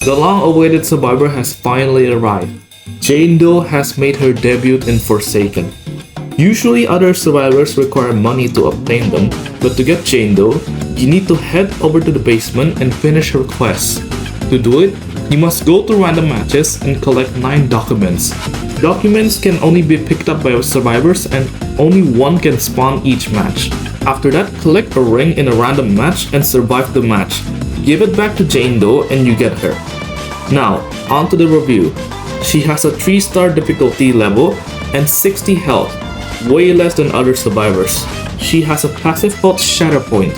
The long-awaited survivor has finally arrived. Jane Doe has made her debut in Forsaken. Usually other survivors require money to obtain them, but to get Jane Doe, you need to head over to the basement and finish her quest. To do it, you must go to random matches and collect 9 documents. Documents can only be picked up by survivors and only one can spawn each match. After that, collect a ring in a random match and survive the match. Give it back to Jane Doe and you get her. Now, on to the review. She has a 3-star difficulty level and 60 health, way less than other survivors. She has a passive called Shatter Point.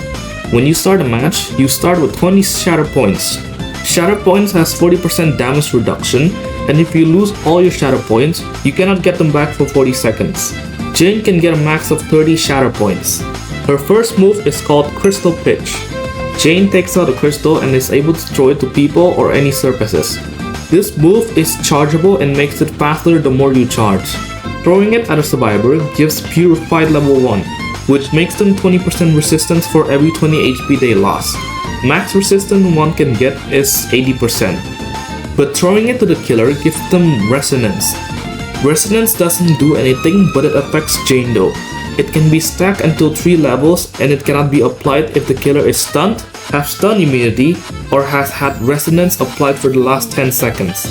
When you start a match, you start with 20 Shatter Points. Shatter Points has 40% damage reduction, and if you lose all your Shatter Points, you cannot get them back for 40 seconds. Jane can get a max of 30 Shatter Points. Her first move is called Crystal Pitch. Jane takes out a crystal and is able to throw it to people or any surfaces. This move is chargeable and makes it faster the more you charge. Throwing it at a survivor gives Purified level 1, which makes them 20% resistance for every 20 HP they lost. Max resistance one can get is 80%. But throwing it to the killer gives them Resonance. Resonance doesn't do anything, but it affects Jane Doe. It can be stacked until 3 levels and it cannot be applied if the killer is stunned, has stun immunity, or has had Resonance applied for the last 10 seconds.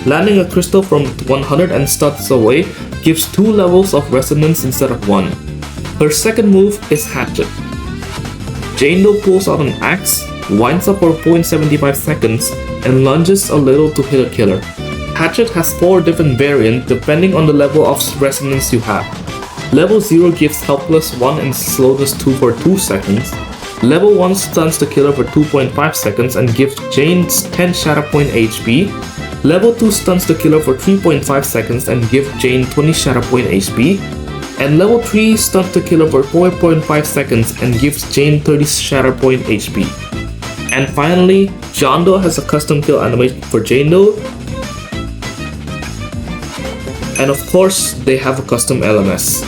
Landing a crystal from 100 and stuns away gives 2 levels of Resonance instead of 1. Her second move is Hatchet. Jane Doe pulls out an axe, winds up for 0.75 seconds, and lunges a little to hit a killer. Hatchet has 4 different variants depending on the level of resonance you have. Level 0 gives Helpless 1 and Slowness 2 for 2 seconds. Level 1 stuns the killer for 2.5 seconds and gives Jane 10 Shatter Point HP. Level 2 stuns the killer for 3.5 seconds and gives Jane 20 Shatter Point HP. And level 3 stuns the killer for 4.5 seconds and gives Jane 30 Shatter Point HP. And finally, Jane Doe has a custom kill animation for Jane Doe. And of course, they have a custom LMS.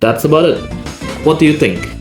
That's about it. What do you think?